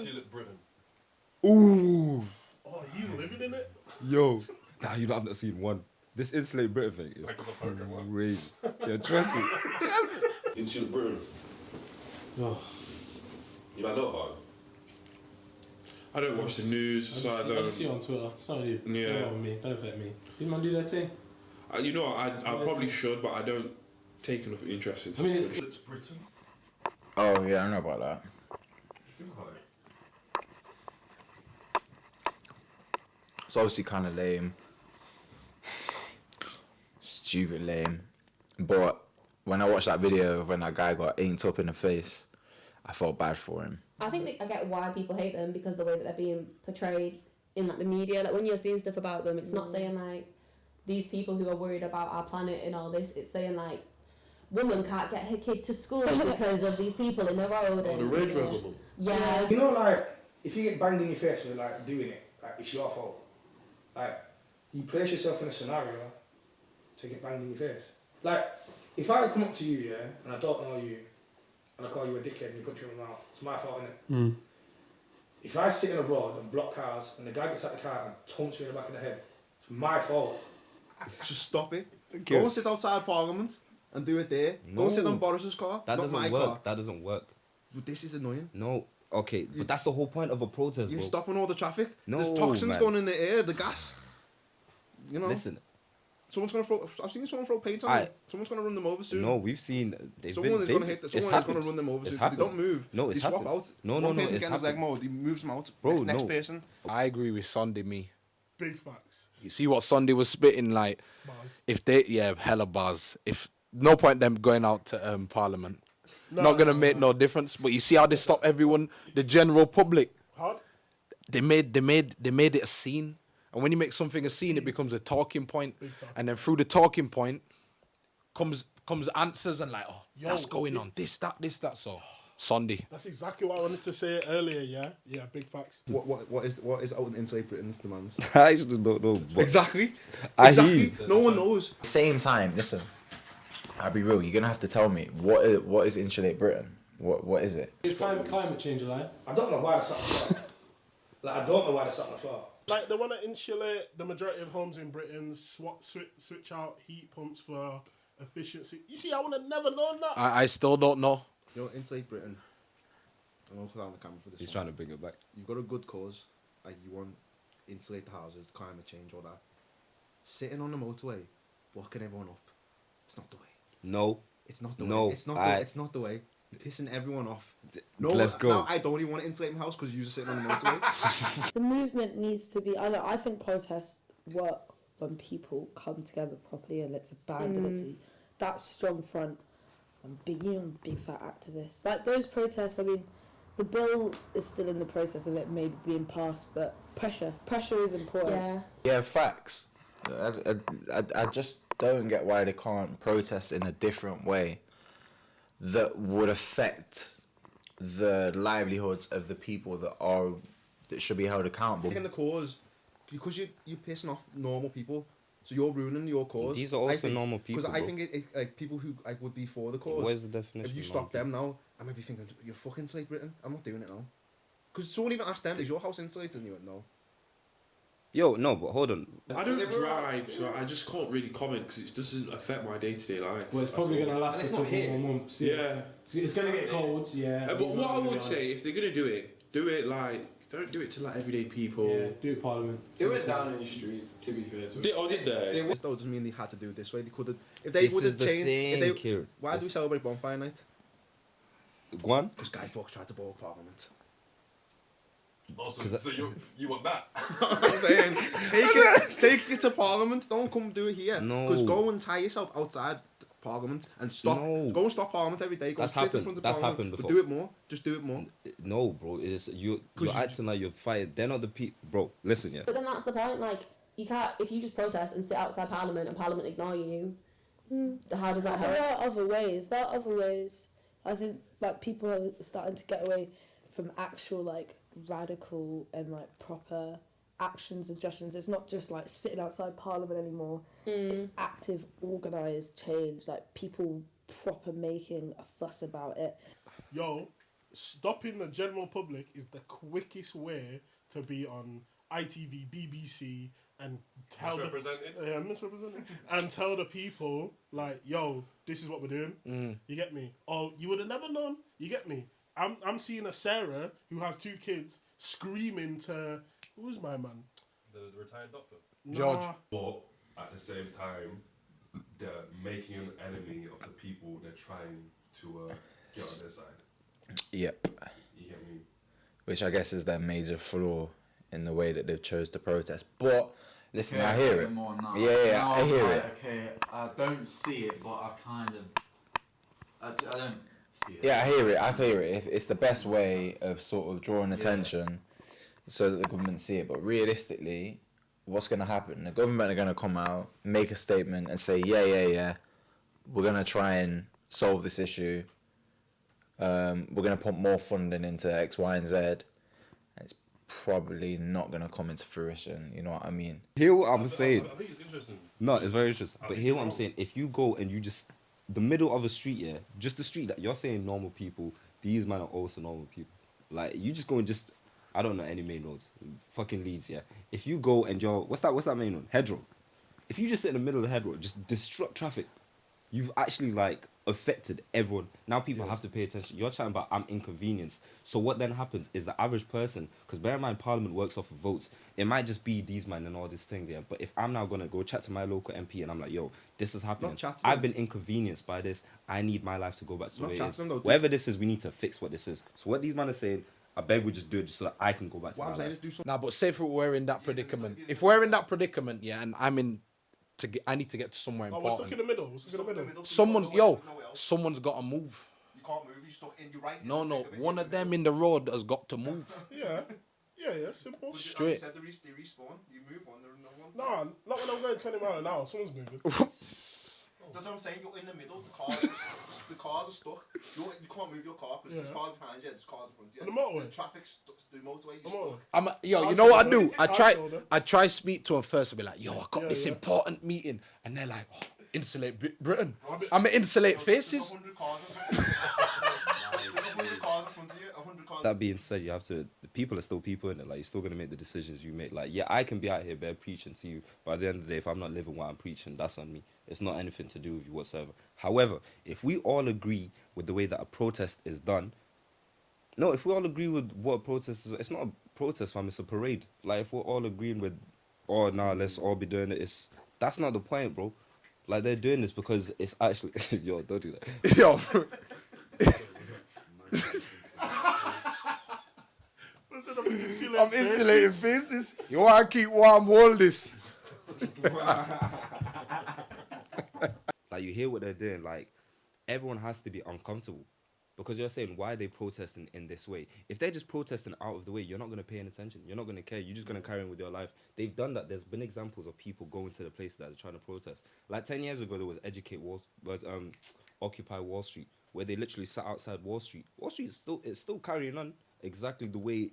Insulate Britain. Ooh. Oh, he's living in it? Yo. Nah, you know, I've not seen one. This Insulate Britain thing is crazy. Yeah, trust me. Trust me. Insulate Britain. Oh. You might know about it. I don't watch the news, so I don't. I just see it on Twitter. It's not really. Yeah. Don't me. Don't affect me. Did man do that thing? You know, I probably should, but I don't take enough interest in. I mean, it's Britain. Oh yeah, I know about that. Think about it. It's obviously kind of lame. Stupid lame. But when I watched that video of when that guy got inked up in the face, I felt bad for him. I think I get why people hate them, because the way that they're being portrayed in like the media. Like when you're seeing stuff about them, it's not saying like these people who are worried about our planet and all this. It's saying like woman can't get her kid to school because of these people in the road. Oh, the Rage Rebel. Yeah. You know, like if you get banged in your face for like doing it, like it's your fault. Like you place yourself in a scenario to get banged in your face. Like if I come up to you, yeah, and I don't know you, and I call you a dickhead and you punch me in the mouth, it's my fault, innit? If I sit in a road and block cars and the guy gets out the car and taunts me in the back of the head, it's my fault. Just stop it. Go and sit outside Parliament and do it there. No. Go and sit on Boris's car, That not doesn't my work. car. That doesn't work. But this is annoying. No. Okay, but that's the whole point of a protest, You're bro. stopping all the traffic. No, There's toxins man. going in the air, the gas. You know. Listen. Someone's gonna throw. I've seen someone throw paint on them. Someone's gonna run them over soon. No, we've seen. Someone is gonna hit. Someone is gonna run them over soon. They don't move. No, it's They swap happened. out. No, One person it's gets his leg happened. mowed. He moves them out. Bro, next no. person. I agree with Sunday, me. Big facts. You see what Sunday was spitting like? Bars. If they, hella bars. If no point them going out to Parliament, not gonna make no difference. But you see how they stop everyone, the general public. Hard? They made it a scene, and when you make something a scene, it becomes a talking point, and then through the talking point comes answers and like, oh, that's going on. This, that. So Sunday. That's exactly what I wanted to say earlier, yeah? Yeah, big facts. What is out in Insulate Britain's demands? I actually don't know. Exactly. I Exactly. hear you. No one knows. Same time, listen. I'll be real. You're gonna have to tell me what is Insulate Britain. What is it? It's climate change, Elijah. I don't know why they're sat on the floor. Like I don't know why they're sat on the floor. Like they want to insulate the majority of homes in Britain, switch out heat pumps for efficiency. You see, I would have never known that. I still don't know. You know, Insulate Britain. I'm gonna put that on the camera for this. He's one. trying to bring it back. You've got a good cause. Like you want insulate the houses, climate change, all that. Sitting on the motorway, blocking everyone up. It's not the way. No. It's not the No, way. It's not the way. You're pissing everyone off. No, let's go. Now I don't even want to insulate my house because you're just sitting on the motorway. The movement needs to be. I think protests work when people come together properly and it's a bandity. That strong front and big fat activists. Like those protests. I mean, the bill is still in the process of it maybe being passed, but pressure is important. Yeah. Yeah, facts. I just don't get why they can't protest in a different way that would affect the livelihoods of the people that should be held accountable. Taking the cause because you're pissing off normal people, so you're ruining your cause. These are also normal people. Because I think like people who would be for the cause. Where's the definition? If you of stop normal them now, I might be thinking you're fucking Insulate Britain. I'm not doing it now. Because someone even asked them, "Is your house insulated?" And you went, "No." Yo, no, but hold on. I don't drive, so I just can't really comment because it doesn't affect my day-to-day life. Well, it's probably going to last And a couple more months. Yeah. It's going to get cold, yeah. But what I would say, if they're going to do it like, don't do it to like everyday people. Yeah, do it Parliament. They went down in the street, to be fair to it. Did they? This though doesn't mean they had to do it this way. They could have. If they would have changed. Why do we celebrate Bonfire Night? Go on. Because Guy Fawkes tried to blow Parliament. So you want that? I'm saying, take it to Parliament. Don't come do it here. No. Because go and tie yourself outside Parliament and stop. No. Go and stop Parliament every day. Go That's sit in happened. front of That's Parliament. happened before. But do it more. Just do it more. No, bro. It's you're acting like you're fired. They're not the people, bro. Listen, yeah. But then that's the point. Like you can't if you just protest and sit outside Parliament and Parliament ignore you. How does that help? There are other ways. I think like people are starting to get away from actual like radical and like proper actions and gestions. It's not just like sitting outside Parliament anymore. It's active, organised change. Like people proper making a fuss about it. Yo, stopping the general public is the quickest way to be on ITV, BBC, and tell misrepresented, and tell the people like, yo, this is what we're doing. You get me? Oh, you would have never known. You get me? I'm seeing a Sarah who has 2 kids screaming to who's my man? The retired doctor. George. But at the same time, they're making an enemy of the people they're trying to get on their side. Yep. You get me? Which I guess is their major flaw in the way that they've chose to protest. But listen, I hear it. Yeah, I hear it. Okay, I don't see it, but I kind of. I don't see it. Yeah, I hear it. If it's the best way of sort of drawing attention so that the government see it. But realistically, what's going to happen? The government are going to come out, make a statement and say, yeah, we're going to try and solve this issue. We're going to put more funding into X, Y, and Z. It's probably not going to come into fruition. You know what I mean? Hear what I'm saying? I think it's interesting. No, it's very interesting. But hear what I'm saying. If you go and you just the middle of a street, yeah, just the street that you're saying normal people, these men are also normal people. Like you just go and just, I don't know any main roads, fucking Leeds, yeah. If you go and you're, what's that main road? Hedgerow. If you just sit in the middle of the hedgerow, just disrupt traffic, you've actually like affected everyone. Now people have to pay attention. You're chatting about I'm inconvenienced. So what then happens is the average person, because bear in mind Parliament works off of votes, it might just be these men and all this thing there. But if I'm now gonna go chat to my local MP and I'm like, yo, this is happening. I've been inconvenienced by this. I need my life to go back to the way it is. Whatever this is, we need to fix what this is. So what these men are saying, I beg we just do it just so that I can go back to my life. Nah, but say if we're in that predicament. If we're in that predicament, yeah, and I'm in I need to get to somewhere important. We're stuck in the middle. We're stuck in the middle. Someone's got to move. You can't move. You're stuck in. You're right. No. One of them in the road has got to move. Yeah. Simple. Straight. They respawn. You move on. There's no one. Nah, not when I'm going 20 miles an hour. Someone's moving. That's what I'm saying. You're in the middle. The cars are stuck. You can't move your car because there's cars behind you. There's cars in front of you. On the motorway. The traffic's stuck. The motorway. You're stuck. You know what I do? I try speak to them first and be like, yo, I got this important meeting, and they're like, oh, Insulate Britain. I'm an Insulate Faces. There's 100 cars in front of you. 100 cars. That being said, you have to. People are still people in it. Like you're still gonna make the decisions you make. Like yeah, I can be out here bare preaching to you, but at the end of the day, if I'm not living what I'm preaching, that's on me. It's not anything to do with you whatsoever. However, if we all agree with the way that a protest is done, no, if we all agree with what a protest is, it's not a protest, fam. It's a parade. Like if we're all agreeing with, oh nah, let's all be doing it. That's not the point, bro. Like they're doing this because it's actually yo, don't do that. Yo. I'm insulating faces. You want to keep warm, hold this. Like you hear what they're doing. Like everyone has to be uncomfortable because you're saying why are they protesting in this way? If they're just protesting out of the way, you're not going to pay any attention. You're not going to care. You're just going to carry on with your life. They've done that. There's been examples of people going to the places that they're trying to protest. Like 10 years ago, there was Occupy Wall Street, where they literally sat outside Wall Street. Wall Street is still carrying on exactly the way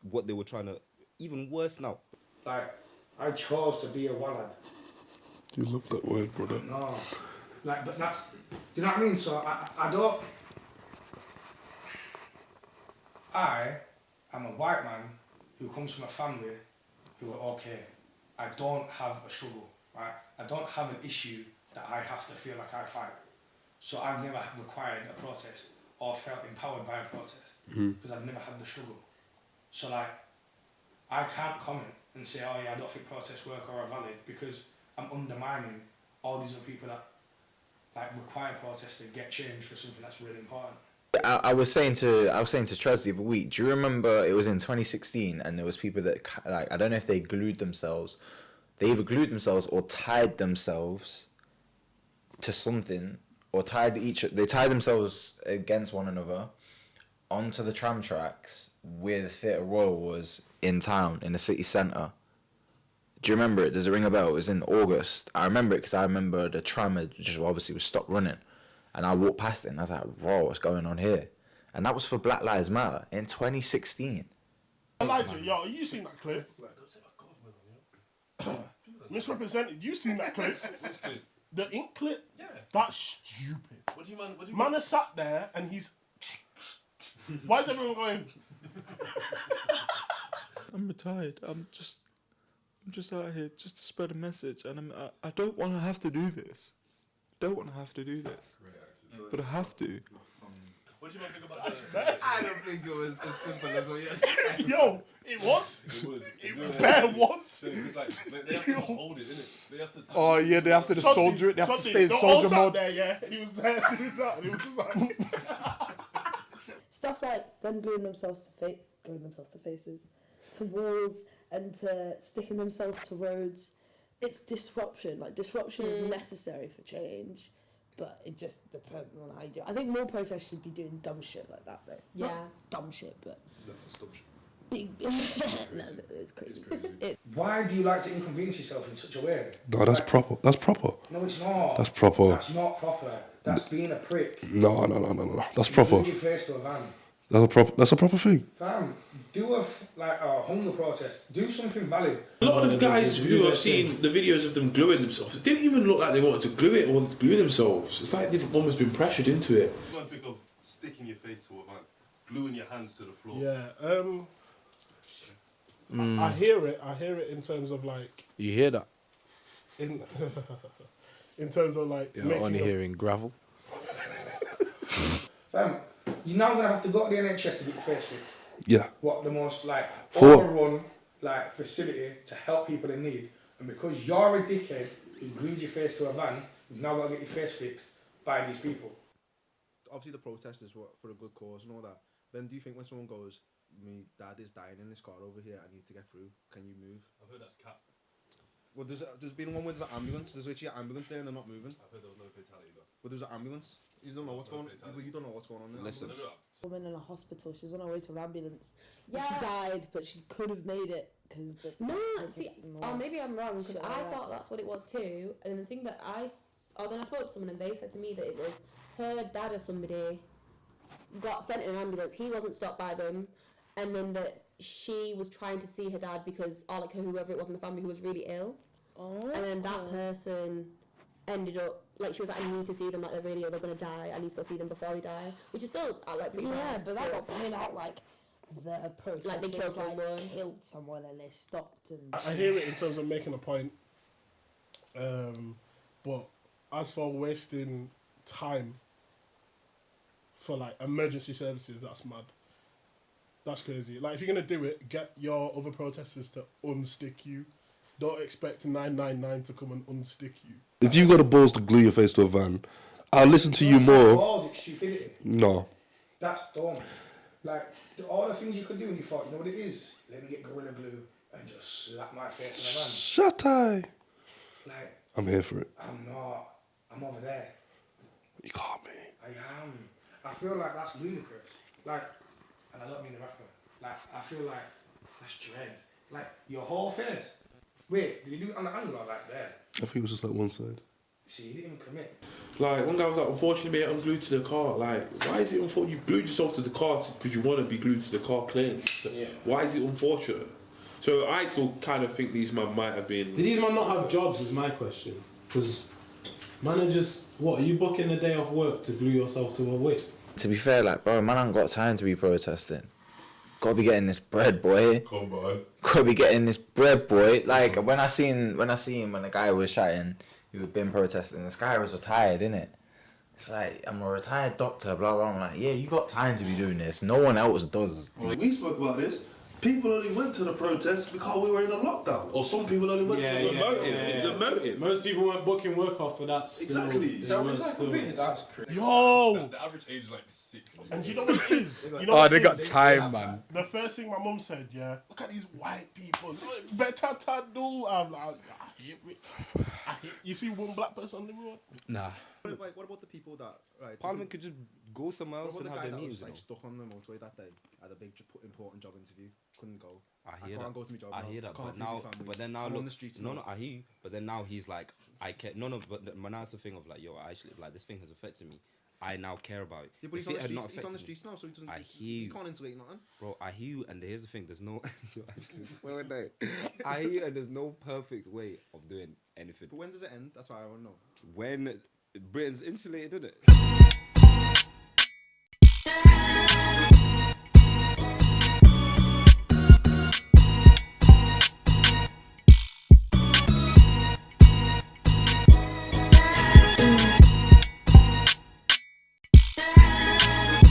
what they were trying to. Even worse now. Like I chose to be a wallad. You love that word, brother. No, like, but that's. Do you know what I mean? So I don't. I am a white man who comes from a family who are okay. I don't have a struggle, right? I don't have an issue that I have to feel like I fight. So I've never required a protest or felt empowered by a protest because I've never had the struggle. So like, I can't comment and say, oh yeah, I don't think protests work or are valid because I'm undermining all these other people that like require protests to get change for something that's really important. I was saying to Trez the other week, do you remember it was in 2016 and there was people that like, I don't know if they glued themselves, they either glued themselves or tied themselves to something or they tied themselves against one another onto the tram tracks where the Theatre Royal was in town, in the city centre. Do you remember it? Does it ring a bell? It was in August. I remember it because I remember the tram had just obviously was stopped running. And I walked past it and I was like, whoa, what's going on here? And that was for Black Lives Matter in 2016. Elijah, yo, you seen that clip? Misrepresented, you seen that clip? The ink clip? Yeah. That's stupid. What do you mean? Man has sat there and he's... Why is everyone going? I'm retired. I'm just out here just to spread a message, and I don't want to have to do this. Don't want to have to do this, but I have to. What do you think about that? I don't think it was as simple as what you're saying. Yo, it was. It was. Bare was. So it's like they have to hold it, innit? They have to. Oh yeah, they have to soldier it. They have to stay in soldier mode. There, yeah, and he was there to do that, and he was just like. Stuff like them gluing themselves to faces, to walls, and to sticking themselves to roads. It's disruption. Like, disruption is necessary for change, but it just depends on how you do it. I think more protests should be doing dumb shit like that, though. Yeah. Not dumb shit, but No, that's dumb shit. big. It's crazy. Why do you like to inconvenience yourself in such a way? No, that's proper. That's proper. No, it's not. That's proper. That's not proper. That's being a prick. No. That's proper. Glued your face to a van. That's a proper thing. Fam, do a hunger protest. Do something valid. A lot of the guys who I've seen the videos of them gluing themselves, it didn't even look like they wanted to glue it or glue themselves. It's like they've almost been pressured into it. I don't think of sticking your face to a van, gluing your hands to the floor. Yeah. I hear it. I hear it in terms of like. You hear that? In terms of like. You're only hearing gravel. Fam, you're now gonna have to go to the NHS to get your face fixed. Yeah. What the most like For- overrun like facility to help people in need, and because you're a dickhead who glued your face to a van, you've now got to get your face fixed by these people. Obviously, the protest is for a good cause and all that. Then, do you think when someone goes, "My dad is dying in this car over here. I need to get through. Can you move?" I've heard that's cap. Well, there's been one where there's an ambulance. There's literally an ambulance there and they're not moving. I've heard there was no fatality though. But there's an ambulance. You don't know what's going on. You don't know what's going on there. Listen. Woman in a hospital. She was on her way to an ambulance. Yeah. She died, but she could have made it because. No, see, or maybe I'm wrong because Shit I like thought that's what it was too. And the thing that then I spoke to someone and they said to me that it was her dad or somebody got sent in an ambulance. He wasn't stopped by them, and then that she was trying to see her dad because, or like whoever it was in the family who was really ill. Oh. And then that person ended up like she was like, I need to see them, like they're really ill, they're gonna die. I need to go see them before they die, which is still like pretty bad. But that got played out like the protest. Like they killed someone. Killed someone and they stopped and. I hear it in terms of making a point, but as for wasting time for like emergency services, that's mad. That's crazy. Like if you're gonna do it, get your other protesters to unstick you. Don't expect 999 to come and unstick you. If you've got the balls to glue your face to a van, I'll listen to you more. Balls, it's stupidity. No. That's dumb. Like all the things you could do, and you thought, you know what it is? Let me get Gorilla Glue and just slap my face in a van. Shut up. Like I'm here for it. I'm not. I'm over there. You got me. I am. I feel like that's ludicrous. Like, and I don't mean the rapper. Like, I feel like that's dread. Like your whole face. Wait, did you do it on the angle or like there? I think it was just like one side. See, you didn't even commit. Like, one guy was like, unfortunately, mate, I'm glued to the car. Like, why is it unfortunate? You glued yourself to the car because you want to be glued to the car clearly. So why is it unfortunate? So I still kind of think these men might have been... Did these men not have jobs is my question. Because managers, what, are you booking a day off work to glue yourself to a whip? To be fair, like, bro, man, I ain't got time to be protesting. Gotta be getting this bread, boy. Come on. Gotta be getting this bread, boy. Like when I seen when the guy was chatting, he was been protesting. This guy was retired, innit? It's like, I'm a retired doctor, blah blah. I'm like, yeah, you got time to be doing this. No one else does. We spoke about this. People only went to the protest because we were in a lockdown, or some people only went to the motive. Most people weren't booking work off for that. Exactly. That's crazy. Yo! The average age is like 60. And you know what it is? You know Oh, what they it got is? time, man. The first thing my mum said, yeah, look at these white people. Better to do. I'm like, I hate. You see one black person on the road? Nah. What about the people that Parliament could just go somewhere else and the have guy their that meetings. was like stuck on the motorway that day at a big important job interview, couldn't go. I hear can't that. go to my job. I now, hear that. can't But feed now, my family, but then now I'm look. on the streets No, now. I hear you. But then now he's like, I care. No. But now it's the thing of like, yo, actually, like this thing has affected me. I now care about it. Yeah, but If he's on, it had the not streets, he's on the affected me- streets now, so he doesn't. I he hear you. can't insulate nothing. Bro, I hear you, and here's the thing: there's no. I hear you, and there's no perfect way of doing anything. But when does it end? That's why I want to know. When Britain's insulated, isn't it?